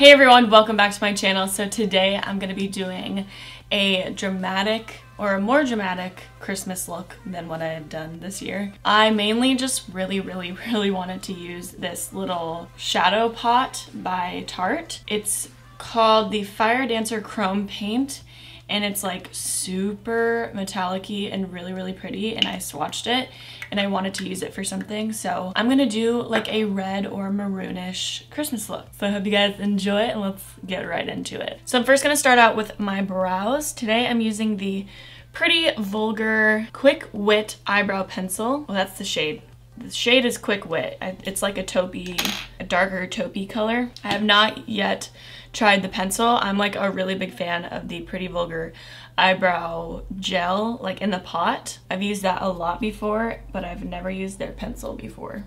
Hey everyone, welcome back to my channel. So today I'm going to be doing a dramatic or a more dramatic Christmas look than what I have done this year. I mainly just really wanted to use this little shadow pot by Tarte. It's called the Fire Dancer Chrome Paint and it's like super metallic-y and really pretty, and I swatched it and I wanted to use it for something, so I'm gonna do like a red or maroonish Christmas look. So I hope you guys enjoy it and let's get right into it. So I'm first gonna start out with my brows. Today I'm using the Pretty Vulgar Quick Wit Eyebrow Pencil. Well, that's the shade. The shade is Quick Wit. It's like a taupey, a darker taupey color. I have not yet tried the pencil. I'm like a really big fan of the Pretty Vulgar eyebrow gel, like in the pot. I've used that a lot before, but I've never used their pencil before.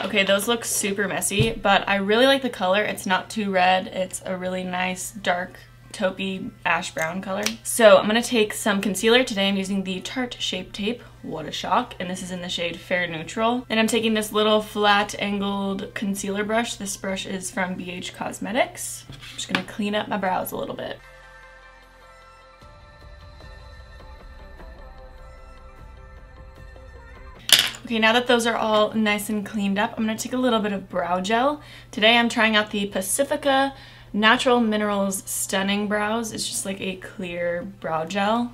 Okay, those look super messy, but I really like the color. It's not too red. It's a really nice dark taupey ash brown color. So I'm gonna take some concealer. Today I'm using the Tarte Shape Tape. What a shock. And this is in the shade Fair Neutral. And I'm taking this little flat angled concealer brush. This brush is from BH Cosmetics. I'm just gonna clean up my brows a little bit. Okay, now that those are all nice and cleaned up, I'm gonna take a little bit of brow gel. Today I'm trying out the Pacifica Natural Minerals Stunning Brows. It's just like a clear brow gel.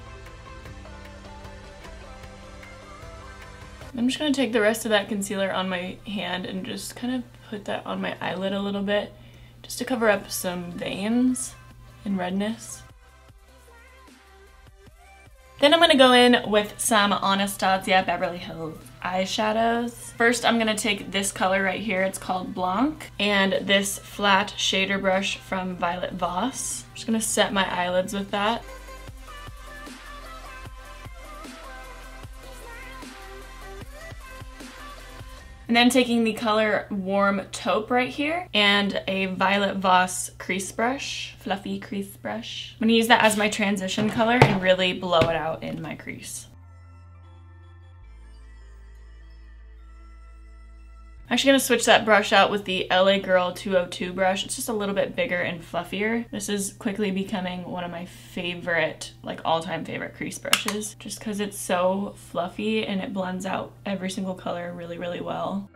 I'm just gonna take the rest of that concealer on my hand and just kind of put that on my eyelid a little bit, just to cover up some veins and redness. Then I'm gonna go in with some Anastasia Beverly Hills eyeshadows. First, I'm gonna take this color right here. It's called Blanc, and this flat shader brush from Violet Voss. I'm just gonna set my eyelids with that. And then taking the color Warm Taupe right here and a Violet Voss crease brush, fluffy crease brush. I'm gonna use that as my transition color and really blow it out in my crease. I'm actually gonna switch that brush out with the LA Girl 202 brush. It's just a little bit bigger and fluffier. This is quickly becoming one of my favorite, like all-time favorite crease brushes, just because it's so fluffy and it blends out every single color really well.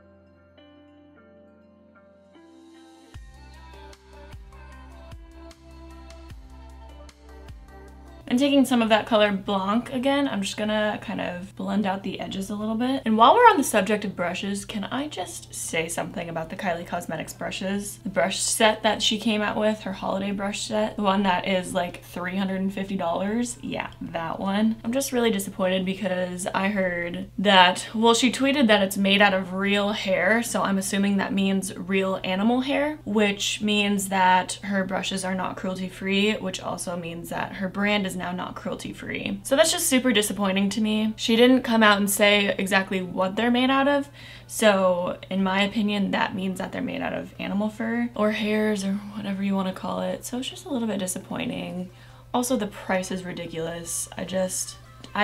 And taking some of that color Blanc again, I'm just gonna kind of blend out the edges a little bit. And while we're on the subject of brushes, can I just say something about the Kylie Cosmetics brushes? The brush set that she came out with, her holiday brush set, the one that is like $350, yeah, that one. I'm just really disappointed because I heard that, well, she tweeted that it's made out of real hair, so I'm assuming that means real animal hair, which means that her brushes are not cruelty-free, which also means that her brand is now not cruelty-free. So that's just super disappointing to me. She didn't come out and say exactly what they're made out of, so in my opinion that means that they're made out of animal fur or hairs or whatever you want to call it. So it's just a little bit disappointing. Also, the price is ridiculous. I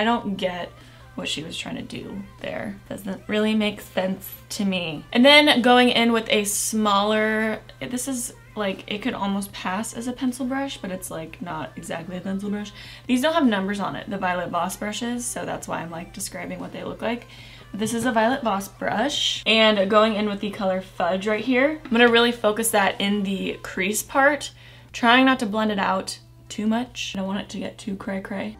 don't get what she was trying to do there. Doesn't really make sense to me. And then going in with a smaller, this is like, it could almost pass as a pencil brush, but it's like not exactly a pencil brush. These don't have numbers on it, the Violet Voss brushes, so that's why I'm like describing what they look like. But this is a Violet Voss brush, and going in with the color Fudge right here. I'm gonna really focus that in the crease part, trying not to blend it out too much. I don't want it to get too cray-cray.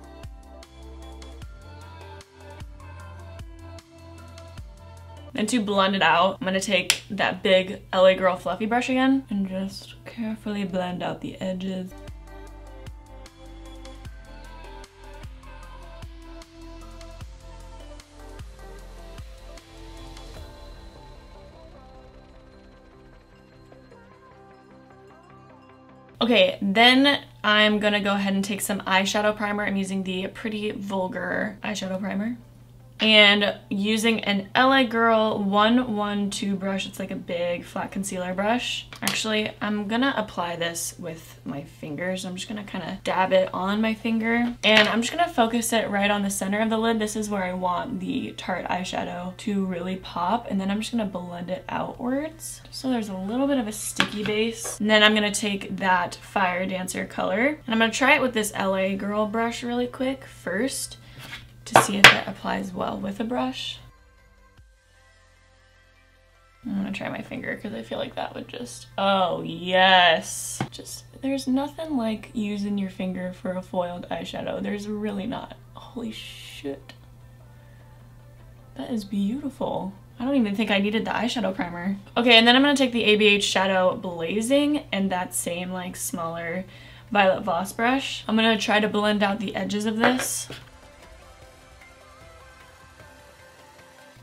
And to blend it out, I'm gonna take that big LA Girl fluffy brush again and just carefully blend out the edges. Okay, then I'm gonna go ahead and take some eyeshadow primer. I'm using the Pretty Vulgar eyeshadow primer. And using an LA Girl 112 brush, it's like a big flat concealer brush. Actually, I'm gonna apply this with my fingers. I'm just gonna kind of dab it on my finger. And I'm just gonna focus it right on the center of the lid. This is where I want the Tarte eyeshadow to really pop. And then I'm just gonna blend it outwards. So there's a little bit of a sticky base. And then I'm gonna take that Fire Dancer color. And I'm gonna try it with this LA Girl brush really quick first, to see if it applies well with a brush. I'm gonna try my finger because I feel like that would just, oh yes. There's nothing like using your finger for a foiled eyeshadow. There's really not. Holy shit. That is beautiful. I don't even think I needed the eyeshadow primer. Okay, and then I'm gonna take the ABH Shadow Blazing and that same like smaller Violet Voss brush. I'm gonna try to blend out the edges of this.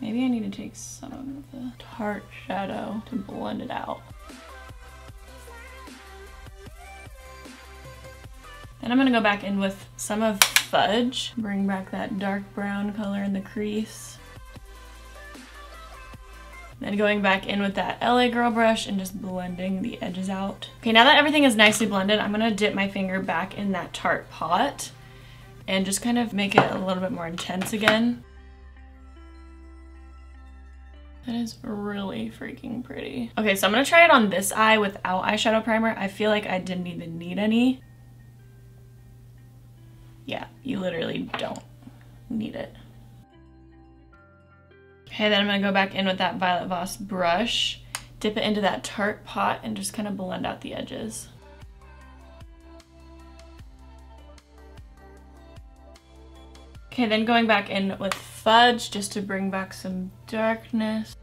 Maybe I need to take some of the Tarte shadow to blend it out. Then I'm gonna go back in with some of Fudge, bring back that dark brown color in the crease. Then going back in with that LA Girl brush and just blending the edges out. Okay, now that everything is nicely blended, I'm gonna dip my finger back in that Tarte pot and just kind of make it a little bit more intense again. That is really freaking pretty. Okay, so I'm gonna try it on this eye without eyeshadow primer. I feel like I didn't even need any. Yeah, you literally don't need it. Okay, then I'm gonna go back in with that Violet Voss brush, dip it into that Tarte pot, and just kind of blend out the edges. Okay, then going back in with Fudge just to bring back some darkness.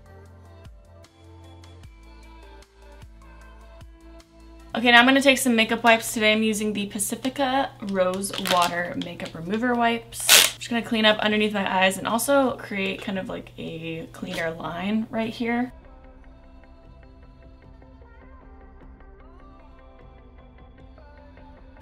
Okay, now I'm gonna take some makeup wipes. Today I'm using the Pacifica Rose Water Makeup Remover Wipes. I'm just gonna clean up underneath my eyes and also create kind of like a cleaner line right here.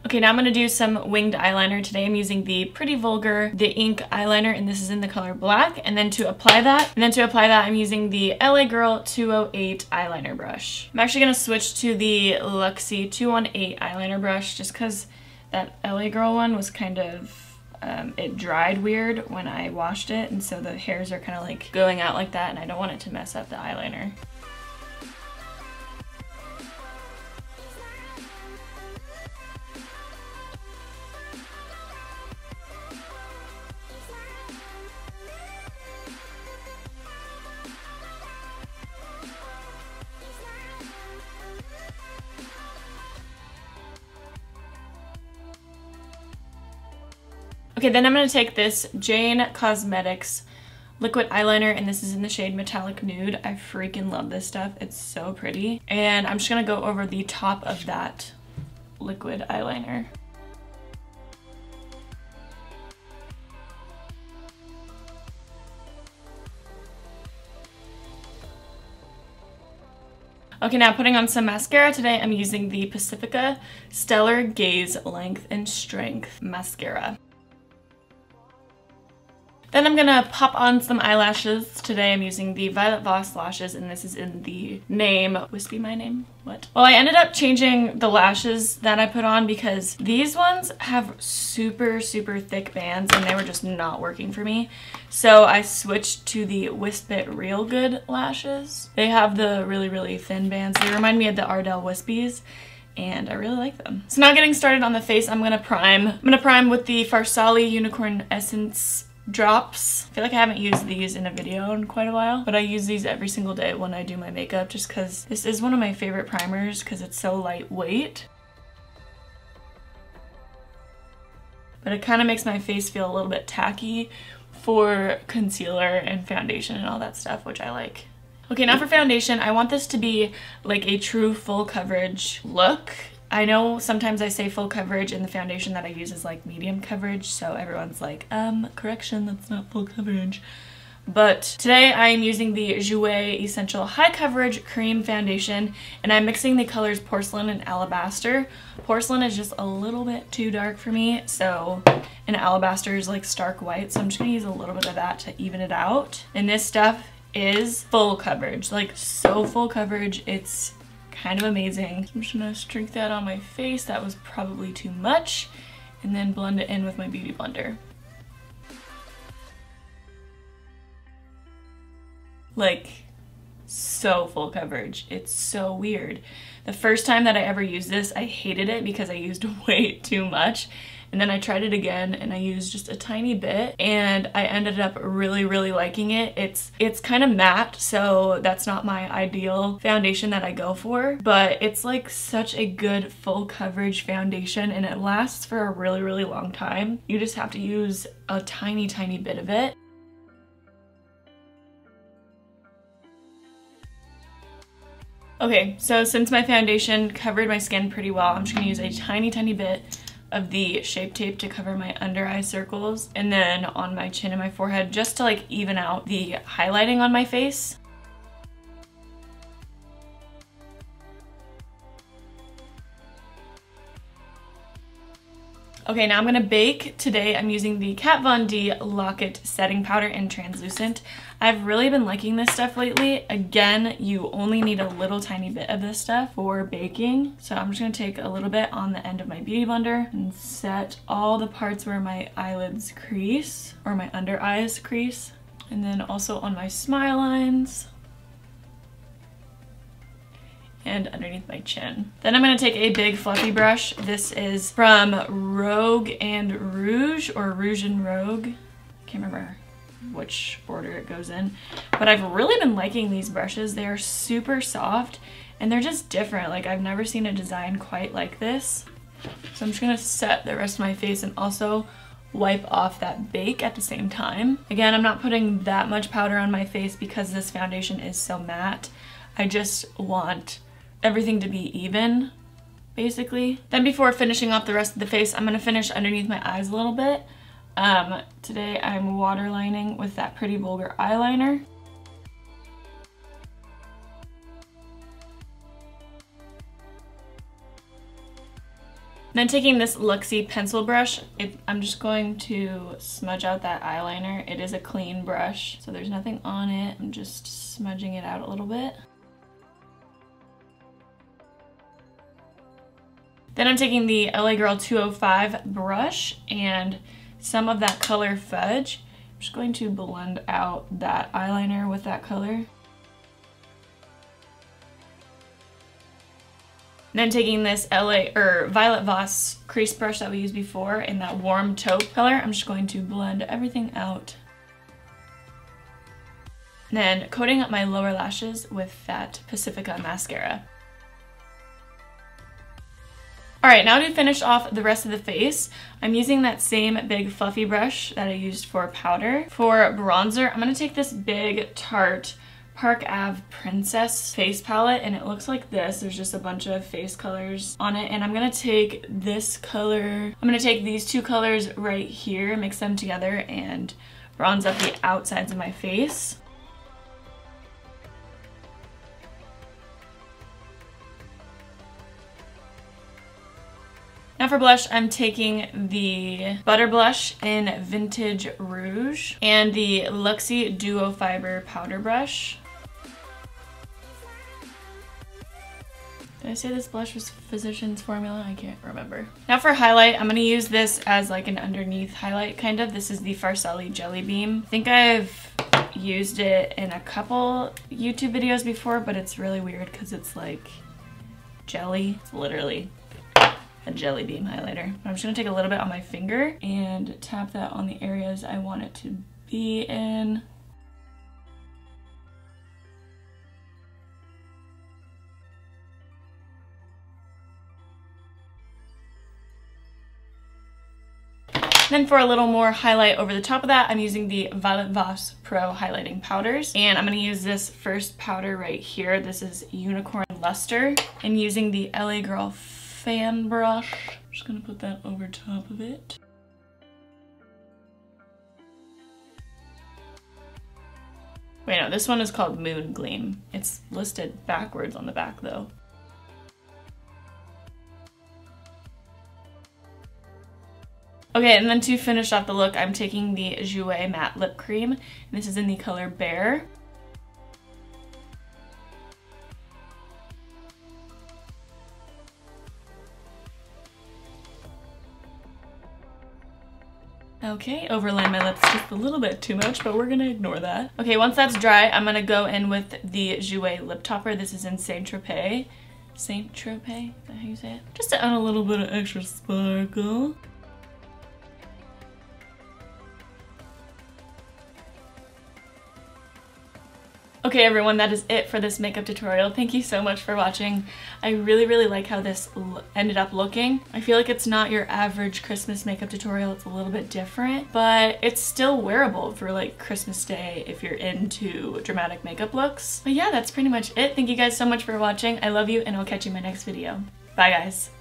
Okay, now I'm gonna do some winged eyeliner. Today I'm using the Pretty Vulgar The Ink eyeliner, and this is in the color black. And then to apply that, I'm using the LA Girl 208 eyeliner brush. I'm actually gonna switch to the Luxie 218 eyeliner brush just because that LA Girl one was kind of, it dried weird when I washed it, and so the hairs are kind of like going out like that, and I don't want it to mess up the eyeliner. Okay, then I'm going to take this Jane Cosmetics liquid eyeliner, and this is in the shade Metallic Nude. I freaking love this stuff. It's so pretty. And I'm just going to go over the top of that liquid eyeliner. Okay, now putting on some mascara. Today I'm using the Pacifica Stellar Gaze Length and Strength Mascara. Then I'm gonna pop on some eyelashes. Today I'm using the Violet Voss lashes, and this is in the name, Wispy my name? What? Well, I ended up changing the lashes that I put on because these ones have super, super thick bands and they were just not working for me. So I switched to the Wisp It Real Good lashes. They have the really, really thin bands. They remind me of the Ardell Wispies, and I really like them. So now getting started on the face, I'm gonna prime. I'm gonna prime with the Farsali Unicorn Essence drops. I feel like I haven't used these in a video in quite a while, but I use these every single day when I do my makeup just because this is one of my favorite primers because it's so lightweight. But it kind of makes my face feel a little bit tacky for concealer and foundation and all that stuff, which I like. Okay, now for foundation, I want this to be like a true full coverage look. I know sometimes I say full coverage and the foundation that I use is like medium coverage, so everyone's like, correction, that's not full coverage. But today I am using the Jouer Essential High Coverage Cream Foundation, and I'm mixing the colors Porcelain and Alabaster. Porcelain is just a little bit too dark for me, and Alabaster is like stark white, so I'm just gonna use a little bit of that to even it out. And this stuff is full coverage, like so full coverage, it's kind of amazing. So I'm just gonna streak that on my face. That was probably too much, and then blend it in with my Beauty Blender. Like, so full coverage. It's so weird. The first time that I ever used this, I hated it because I used way too much. And then I tried it again and I used just a tiny bit and I ended up really, really liking it. It's kind of matte, so that's not my ideal foundation that I go for, but it's like such a good full coverage foundation and it lasts for a really, really long time. You just have to use a tiny, tiny bit of it. Okay, so since my foundation covered my skin pretty well, I'm just gonna use a tiny, tiny bit of the Shape Tape to cover my under eye circles and then on my chin and my forehead just to like even out the highlighting on my face. Okay, now I'm gonna bake. Today I'm using the Kat Von D Lock-It Setting Powder in Translucent. I've really been liking this stuff lately. Again, you only need a little tiny bit of this stuff for baking. So I'm just gonna take a little bit on the end of my Beauty Blender and set all the parts where my eyelids crease, or my under eyes crease. And then also on my smile lines. And underneath my chin. Then I'm gonna take a big fluffy brush. This is from Rogue and Rouge, or Rouge and Rogue. Can't remember which order it goes in. But I've really been liking these brushes. They are super soft and they're just different. Like I've never seen a design quite like this. So I'm just gonna set the rest of my face and also wipe off that bake at the same time. Again, I'm not putting that much powder on my face because this foundation is so matte. I just want everything to be even, basically. Then before finishing off the rest of the face, I'm gonna finish underneath my eyes a little bit. Today I'm waterlining with that pretty Vulgar eyeliner. Then taking this Luxie pencil brush, I'm just going to smudge out that eyeliner. It is a clean brush, so there's nothing on it. I'm just smudging it out a little bit. Then I'm taking the LA Girl 205 brush and some of that color Fudge. I'm just going to blend out that eyeliner with that color. Then taking this Violet Voss crease brush that we used before in that warm taupe color, I'm just going to blend everything out. Then coating up my lower lashes with that Pacifica mascara. Alright, now to finish off the rest of the face, I'm using that same big fluffy brush that I used for powder. For bronzer, I'm going to take this big Tarte ParkAve Princess face palette, and it looks like this. There's just a bunch of face colors on it, and I'm going to take this color, I'm going to take these two colors right here, mix them together, and bronze up the outsides of my face. Now for blush, I'm taking the Butter Blush in Vintage Rouge and the Luxie Duo Fiber Powder Brush. Did I say this blush was Physicians Formula? I can't remember. Now for highlight, I'm going to use this as like an underneath highlight kind of. This is the Farsali Jelly Beam. I think I've used it in a couple YouTube videos before, but it's really weird because it's like jelly. It's literally a jelly beam highlighter. I'm just gonna take a little bit on my finger and tap that on the areas I want it to be in. Then for a little more highlight over the top of that, I'm using the Violet Voss Pro Highlighting Powders. And I'm going to use this first powder right here. This is Unicorn Luster. And using the LA Girl fan brush, I'm just going to put that over top of it. Wait, no, this one is called Moon Gleam. It's listed backwards on the back though. Okay, and then to finish off the look, I'm taking the Jouer Matte Lip Cream. And this is in the color Bear. Okay, overlaying my lips just a little bit too much, but we're gonna ignore that. Okay, once that's dry, I'm gonna go in with the Jouer Lip Topper. This is in Saint-Tropez. Saint-Tropez, is that how you say it? Just to add a little bit of extra sparkle. Okay everyone, that is it for this makeup tutorial. Thank you so much for watching. I really like how this ended up looking. I feel like it's not your average Christmas makeup tutorial. It's a little bit different, but it's still wearable for like Christmas Day if you're into dramatic makeup looks. But yeah, that's pretty much it. Thank you guys so much for watching. I love you and I'll catch you in my next video. Bye guys.